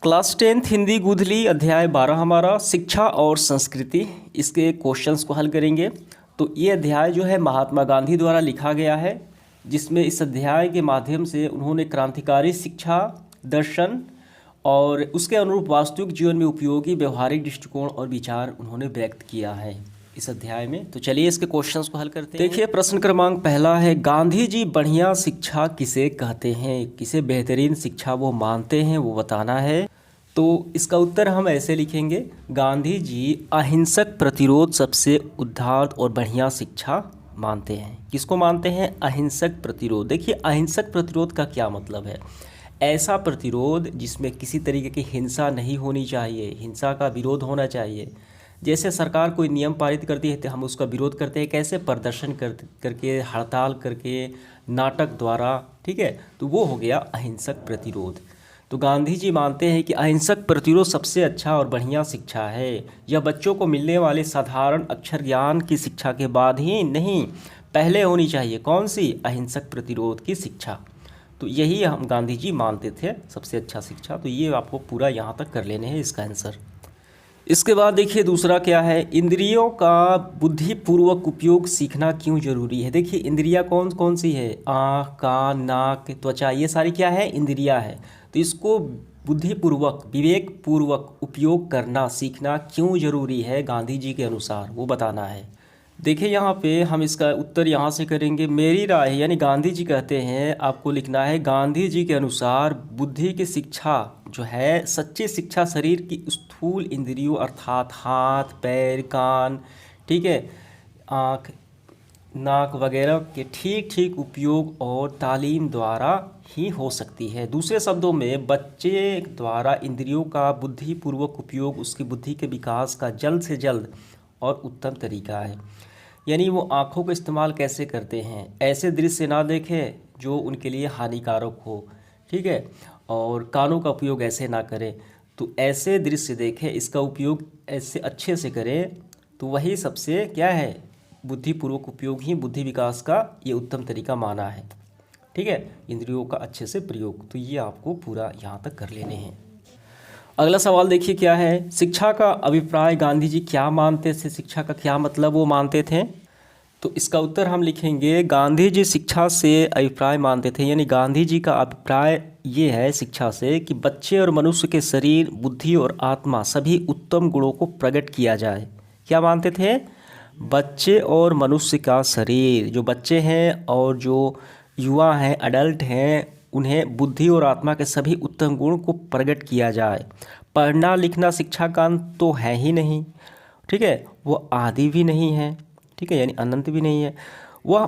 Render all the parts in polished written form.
Class 10th Hindi गुधली अध्याय 12 हमारा शिक्षा और संस्कृति, इसके क्वेश्चंस को हल करेंगे। तो ये अध्याय जो है महात्मा गांधी द्वारा लिखा गया है, जिसमें इस अध्याय के माध्यम से उन्होंने क्रांतिकारी शिक्षा दर्शन और उसके अनुरूप वास्तविक जीवन में उपयोगी व्यवहारिक दृष्टिकोण और विचार उन्होंने व्यक्त किया है इस अध्याय में। तो चलिए इसके क्वेश्चंस को हल करते हैं। देखिए प्रश्न क्रमांक पहला है, गांधी जी बढ़िया शिक्षा किसे कहते हैं, किसे बेहतरीन शिक्षा वो मानते हैं, वो बताना है। तो इसका उत्तर हम ऐसे लिखेंगे, गांधी जी अहिंसक प्रतिरोध सबसे उदात्त और बढ़िया शिक्षा मानते हैं। किसको मानते हैं? अहिंसक प्रतिरोध। देखिए अहिंसक प्रतिरोध का क्या मतलब है? ऐसा प्रतिरोध जिसमें किसी तरीके की हिंसा नहीं होनी चाहिए, हिंसा का विरोध होना चाहिए। जैसे सरकार कोई नियम पारित करती है तो हम उसका विरोध करते हैं, कैसे? प्रदर्शन करके, हड़ताल करके, नाटक द्वारा, ठीक है। तो वो हो गया अहिंसक प्रतिरोध। तो गांधी जी मानते हैं कि अहिंसक प्रतिरोध सबसे अच्छा और बढ़िया शिक्षा है। यह बच्चों को मिलने वाले साधारण अक्षर ज्ञान की शिक्षा के बाद ही नहीं, पहले होनी चाहिए। कौन सी? अहिंसक प्रतिरोध की शिक्षा। तो यही हम गांधी जी मानते थे सबसे अच्छा शिक्षा। तो ये आपको पूरा यहाँ तक कर लेने हैं इसका आंसर। इसके बाद देखिए दूसरा क्या है, इंद्रियों का बुद्धिपूर्वक उपयोग सीखना क्यों जरूरी है। देखिए इंद्रियां कौन कौन सी है? आँख, कान, नाक, त्वचा, ये सारी क्या है? इंद्रियां है। तो इसको बुद्धिपूर्वक, विवेकपूर्वक उपयोग करना सीखना क्यों जरूरी है गांधी जी के अनुसार, वो बताना है। देखिए यहाँ पे हम इसका उत्तर यहाँ से करेंगे, मेरी राय, यानी गांधी जी कहते हैं, आपको लिखना है, गांधी जी के अनुसार बुद्धि की शिक्षा जो है, सच्ची शिक्षा शरीर की स्थूल इंद्रियों अर्थात हाथ, पैर, कान, ठीक है, आँख, नाक वगैरह के ठीक ठीक उपयोग और तालीम द्वारा ही हो सकती है। दूसरे शब्दों में बच्चे द्वारा इंद्रियों का बुद्धिपूर्वक उपयोग उसकी बुद्धि के विकास का जल्द से जल्द और उत्तम तरीका है। यानी वो आँखों का इस्तेमाल कैसे करते हैं, ऐसे दृश्य ना देखें जो उनके लिए हानिकारक हो, ठीक है, और कानों का उपयोग ऐसे ना करें, तो ऐसे दृश्य देखें, इसका उपयोग ऐसे अच्छे से करें, तो वही सबसे क्या है, बुद्धिपूर्वक उपयोग ही बुद्धि विकास का ये उत्तम तरीका माना है, ठीक है, इंद्रियों का अच्छे से प्रयोग। तो ये आपको पूरा यहाँ तक कर लेने हैं। अगला सवाल देखिए क्या है, शिक्षा का अभिप्राय गांधी जी क्या मानते थे, शिक्षा का क्या मतलब वो मानते थे। तो इसका उत्तर हम लिखेंगे, गांधी जी शिक्षा से अभिप्राय मानते थे, यानी गांधी जी का अभिप्राय ये है शिक्षा से कि बच्चे और मनुष्य के शरीर, बुद्धि और आत्मा सभी उत्तम गुणों को प्रकट किया जाए। क्या मानते थे? बच्चे और मनुष्य का शरीर, जो बच्चे हैं और जो युवा हैं, अडल्ट हैं, उन्हें बुद्धि और आत्मा के सभी उत्तम गुण को प्रकट किया जाए। पढ़ना लिखना शिक्षा का अंत तो है ही नहीं, ठीक है, वो आदि भी नहीं है, ठीक है, यानी अनंत भी नहीं है। वह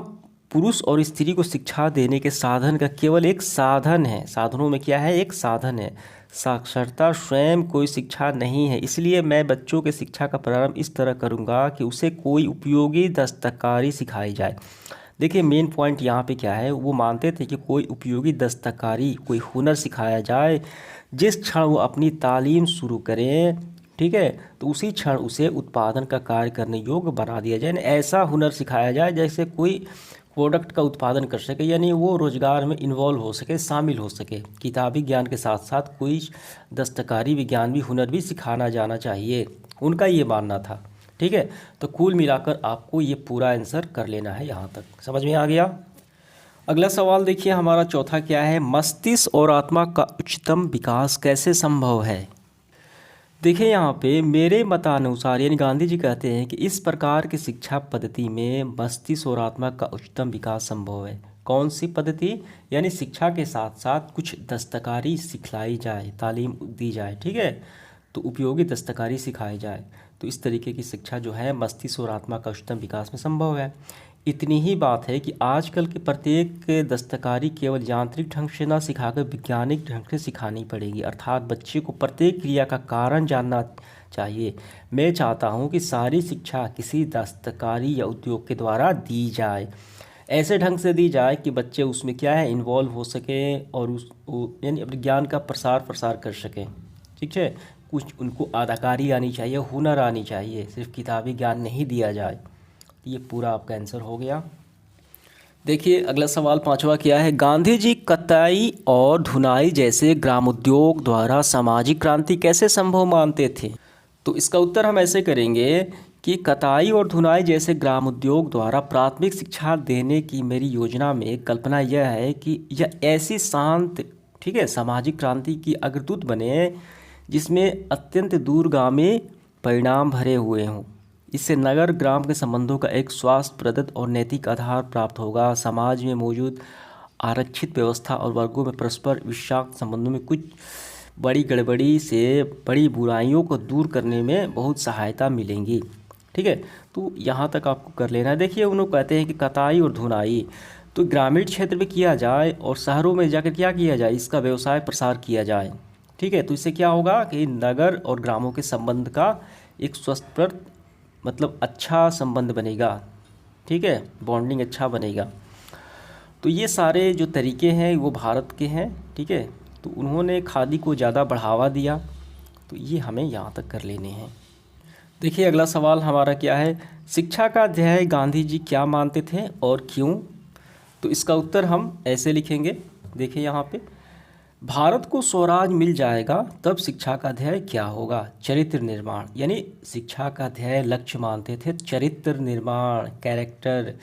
पुरुष और स्त्री को शिक्षा देने के साधन का केवल एक साधन है। साधनों में क्या है? एक साधन है। साक्षरता स्वयं कोई शिक्षा नहीं है। इसलिए मैं बच्चों के शिक्षा का प्रारंभ इस तरह करूँगा कि उसे कोई उपयोगी दस्तकारी सिखाई जाए। देखिए मेन पॉइंट यहाँ पे क्या है, वो मानते थे कि कोई उपयोगी दस्तकारी, कोई हुनर सिखाया जाए। जिस क्षण वो अपनी तालीम शुरू करें, ठीक है, तो उसी क्षण उसे उत्पादन का कार्य करने योग्य बना दिया जाए। ऐसा हुनर सिखाया जाए जैसे कोई प्रोडक्ट का उत्पादन कर सके, यानी वो रोजगार में इन्वॉल्व हो सके, शामिल हो सके। किताबी ज्ञान के साथ साथ कोई दस्तकारी विज्ञान भी, हुनर भी सिखाना जाना चाहिए, उनका ये मानना था, ठीक है। तो कुल मिलाकर आपको ये पूरा आंसर कर लेना है। यहाँ तक समझ में आ गया। अगला सवाल देखिए हमारा चौथा क्या है, मस्तिष्क और आत्मा का उच्चतम विकास कैसे संभव है। देखिए यहाँ पे मेरे मतानुसार, यानी गांधी जी कहते हैं कि इस प्रकार की शिक्षा पद्धति में मस्तिष्क और आत्मा का उच्चतम विकास संभव है। कौन सी पद्धति? यानी शिक्षा के साथ साथ कुछ दस्तकारी सिखलाई जाए, तालीम दी जाए, ठीक है, तो उपयोगी दस्तकारी सिखाई जाए। तो इस तरीके की शिक्षा जो है मस्तिष्क और आत्मा का उच्चतम विकास में संभव है। इतनी ही बात है कि आजकल की प्रत्येक दस्तकारी केवल यांत्रिक ढंग से ना सिखाकर वैज्ञानिक ढंग से सिखानी पड़ेगी, अर्थात बच्चे को प्रत्येक क्रिया का कारण जानना चाहिए। मैं चाहता हूं कि सारी शिक्षा किसी दस्तकारी या उद्योग के द्वारा दी जाए, ऐसे ढंग से दी जाए कि बच्चे उसमें क्या है, इन्वॉल्व हो सकें और यानी अपने ज्ञान का प्रसार कर सकें, ठीक है। कुछ उनको अदाकारी आनी चाहिए, हुनर आनी चाहिए, सिर्फ किताबी ज्ञान नहीं दिया जाए। ये पूरा आपका आंसर हो गया। देखिए अगला सवाल पांचवा क्या है, गांधी जी कताई और धुनाई जैसे ग्रामोद्योग द्वारा सामाजिक क्रांति कैसे संभव मानते थे। तो इसका उत्तर हम ऐसे करेंगे कि कताई और धुनाई जैसे ग्रामोद्योग द्वारा प्राथमिक शिक्षा देने की मेरी योजना में कल्पना यह है कि यह ऐसी शांत, ठीक है, सामाजिक क्रांति की अग्रदूत बने जिसमें अत्यंत दूरगामी परिणाम भरे हुए हों। इससे नगर ग्राम के संबंधों का एक स्वास्थ्यप्रद और नैतिक आधार प्राप्त होगा। समाज में मौजूद आरक्षित व्यवस्था और वर्गों में परस्पर विषाक्त संबंधों में कुछ बड़ी गड़बड़ी से बड़ी बुराइयों को दूर करने में बहुत सहायता मिलेंगी। ठीक है, तो यहाँ तक आपको कर लेना है। देखिए उन्होंने कहते हैं कि कताई और धुनाई तो ग्रामीण क्षेत्र में किया जाए और शहरों में जाकर क्या किया जाए, इसका व्यवसाय प्रसार किया जाए। ठीक है, तो इससे क्या होगा कि नगर और ग्रामों के संबंध का एक स्वस्थप्रद मतलब अच्छा संबंध बनेगा। ठीक है, बॉन्डिंग अच्छा बनेगा। तो ये सारे जो तरीके हैं वो भारत के हैं। ठीक है, तो उन्होंने खादी को ज़्यादा बढ़ावा दिया, तो ये हमें यहाँ तक कर लेने हैं। देखिए अगला सवाल हमारा क्या है, शिक्षा का ध्येय गांधी जी क्या मानते थे और क्यों। तो इसका उत्तर हम ऐसे लिखेंगे, देखिए यहाँ पे, भारत को स्वराज मिल जाएगा तब शिक्षा का ध्येय क्या होगा, चरित्र निर्माण। यानी शिक्षा का ध्येय लक्ष्य मानते थे चरित्र निर्माण, कैरेक्टर।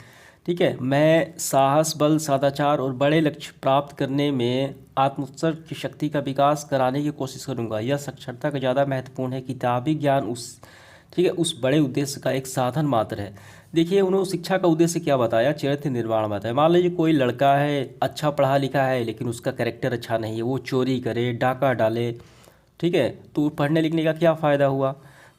ठीक है, मैं साहस, बल, सदाचार और बड़े लक्ष्य प्राप्त करने में आत्मोत्सर्ग की शक्ति का विकास कराने की कोशिश करूंगा। यह साक्षरता का ज़्यादा महत्वपूर्ण है। किताबी ज्ञान उस, ठीक है, उस बड़े उद्देश्य का एक साधन मात्र है। देखिए उन्होंने शिक्षा का उद्देश्य क्या बताया, चरित्र निर्माण बताया। मान लीजिए कोई लड़का है, अच्छा पढ़ा लिखा है, लेकिन उसका कैरेक्टर अच्छा नहीं है, वो चोरी करे, डाका डाले, ठीक है, तो पढ़ने लिखने का क्या फ़ायदा हुआ।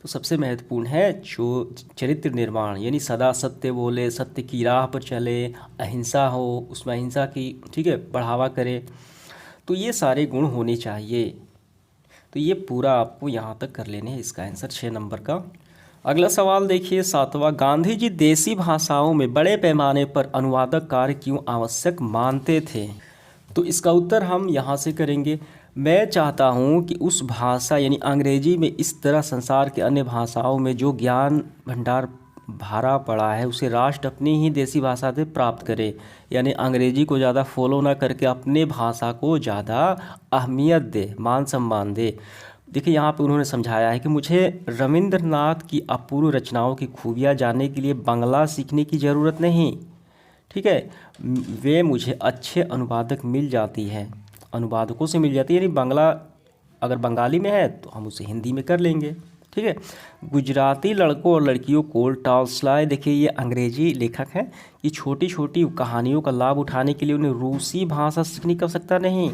तो सबसे महत्वपूर्ण है जो चरित्र निर्माण, यानी सदा सत्य बोले, सत्य की राह पर चले, अहिंसा हो, उसमें अहिंसा की, ठीक है, बढ़ावा करे। तो ये सारे गुण होने चाहिए। तो ये पूरा आपको यहाँ तक कर लेने हैं, इसका आंसर 6 नंबर का। अगला सवाल देखिए सातवां, गांधी जी देसी भाषाओं में बड़े पैमाने पर अनुवादक कार्य क्यों आवश्यक मानते थे। तो इसका उत्तर हम यहाँ से करेंगे, मैं चाहता हूँ कि उस भाषा यानी अंग्रेजी में इस तरह संसार के अन्य भाषाओं में जो ज्ञान भंडार भरा पड़ा है उसे राष्ट्र अपनी ही देसी भाषा से प्राप्त करे। यानी अंग्रेजी को ज़्यादा फॉलो ना करके अपने भाषा को ज़्यादा अहमियत दे, मान सम्मान दे। देखिए यहाँ पे उन्होंने समझाया है कि मुझे रविंद्रनाथ की अपूर्व रचनाओं की खूबियाँ जानने के लिए बांग्ला सीखने की ज़रूरत नहीं। ठीक है, वे मुझे अच्छे अनुवादक मिल जाती है, अनुवादकों से मिल जाती है। यानी बांग्ला अगर बंगाली में है तो हम उसे हिंदी में कर लेंगे। ठीक है, गुजराती लड़कों और लड़कियों को टॉल्स्टॉय, देखिए ये अंग्रेजी लेखक हैं, कि छोटी छोटी कहानियों का लाभ उठाने के लिए उन्हें रूसी भाषा सीखने की आवश्यकता नहीं।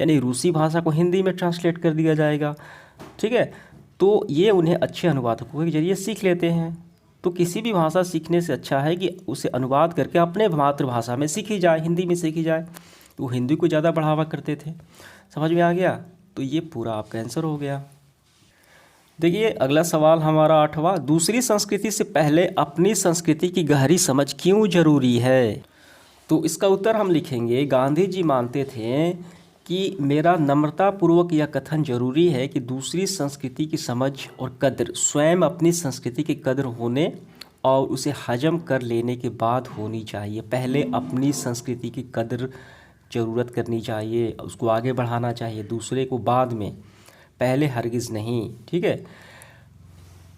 यानी रूसी भाषा को हिंदी में ट्रांसलेट कर दिया जाएगा। ठीक है, तो ये उन्हें अच्छे अनुवादकों के जरिए सीख लेते हैं। तो किसी भी भाषा सीखने से अच्छा है कि उसे अनुवाद करके अपने मातृभाषा में सीखी जाए, हिंदी में सीखी जाए। तो वो हिंदी को ज़्यादा बढ़ावा करते थे। समझ में आ गया। तो ये पूरा आपका आंसर हो गया। देखिए अगला सवाल हमारा आठवां, दूसरी संस्कृति से पहले अपनी संस्कृति की गहरी समझ क्यों जरूरी है। तो इसका उत्तर हम लिखेंगे, गांधी जी मानते थे कि मेरा नम्रतापूर्वक यह कथन जरूरी है कि दूसरी संस्कृति की समझ और कद्र स्वयं अपनी संस्कृति की कद्र होने और उसे हजम कर लेने के बाद होनी चाहिए। पहले अपनी संस्कृति की कद्र ज़रूरत करनी चाहिए, उसको आगे बढ़ाना चाहिए, दूसरे को बाद में, पहले हरगिज़ नहीं। ठीक है,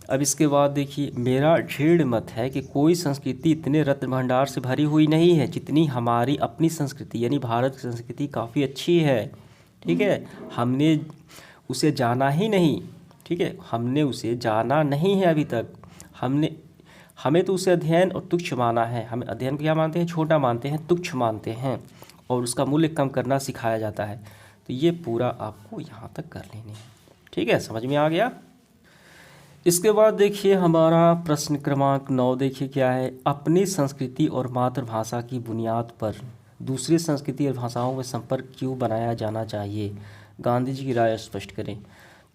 अब इसके बाद देखिए, मेरा दृढ़ मत है कि कोई संस्कृति इतने रत्न भंडार से भरी हुई नहीं है जितनी हमारी अपनी संस्कृति, यानी भारत की संस्कृति काफ़ी अच्छी है। ठीक है, हमने उसे जाना ही नहीं। ठीक है, हमने उसे जाना नहीं है अभी तक। हमें तो उसे अध्ययन और तुच्छ माना है। हमें अध्ययन को क्या मानते हैं, छोटा मानते हैं, तुच्छ मानते हैं, और उसका मूल्य कम करना सिखाया जाता है। तो ये पूरा आपको यहाँ तक कर लेने हैं। ठीक है, समझ में आ गया। इसके बाद देखिए हमारा प्रश्न क्रमांक 9 देखिए क्या है, अपनी संस्कृति और मातृभाषा की बुनियाद पर दूसरी संस्कृति और भाषाओं में संपर्क क्यों बनाया जाना चाहिए, गांधी जी की राय स्पष्ट करें।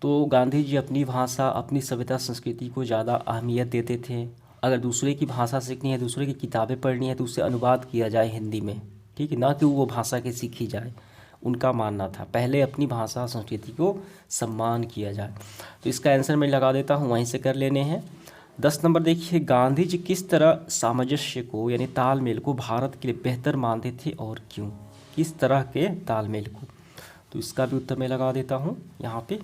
तो गांधी जी अपनी भाषा, अपनी सभ्यता, संस्कृति को ज़्यादा अहमियत देते थे। अगर दूसरे की भाषा सीखनी है, दूसरे की किताबें पढ़नी है, तो उससे अनुवाद किया जाए हिंदी में। ठीक है, ना कि वो भाषा के सीखी जाए। उनका मानना था पहले अपनी भाषा संस्कृति को सम्मान किया जाए। तो इसका आंसर मैं लगा देता हूँ, वहीं से कर लेने हैं। 10 नंबर देखिए, गांधी जी किस तरह सामंजस्य को यानी तालमेल को भारत के लिए बेहतर मानते थे और क्यों? किस तरह के तालमेल को? तो इसका भी उत्तर मैं लगा देता हूँ यहाँ पे।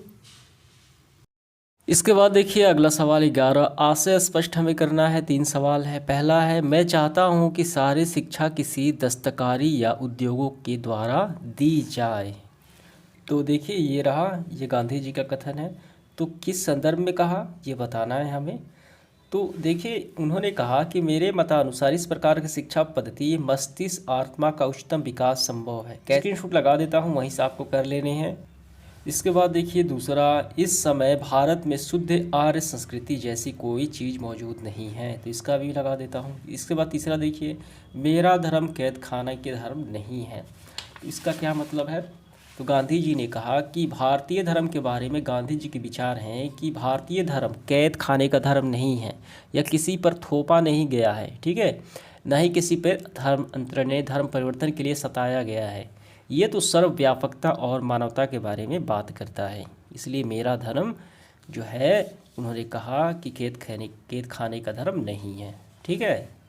इसके बाद देखिए अगला सवाल 11, आशय स्पष्ट हमें करना है। 3 सवाल है। पहला है, मैं चाहता हूँ कि सारी शिक्षा किसी दस्तकारी या उद्योगों के द्वारा दी जाए। तो देखिए ये रहा, ये गांधी जी का कथन है। तो किस संदर्भ में कहा ये बताना है हमें। तो देखिए उन्होंने कहा कि मेरे मतानुसार इस प्रकार की शिक्षा पद्धति मस्तिष्क आत्मा का उच्चतम विकास संभव है। स्क्रीनशॉट लगा देता हूँ, वहीं से आपको कर लेने हैं। इसके बाद देखिए दूसरा, इस समय भारत में शुद्ध आर्य संस्कृति जैसी कोई चीज़ मौजूद नहीं है। तो इसका भी लगा देता हूँ। इसके बाद तीसरा देखिए, मेरा धर्म कैद खाना के धर्म नहीं है। तो इसका क्या मतलब है? तो गांधी जी ने कहा कि भारतीय धर्म के बारे में गांधी जी के विचार हैं कि भारतीय धर्म कैद खाने का धर्म नहीं है या किसी पर थोपा नहीं गया है, ठीक है, न ही किसी पर धर्म परिवर्तन के लिए सताया गया है। ये तो सर्वव्यापकता और मानवता के बारे में बात करता है। इसलिए मेरा धर्म जो है, उन्होंने कहा कि कैद खाने का धर्म नहीं है, ठीक है।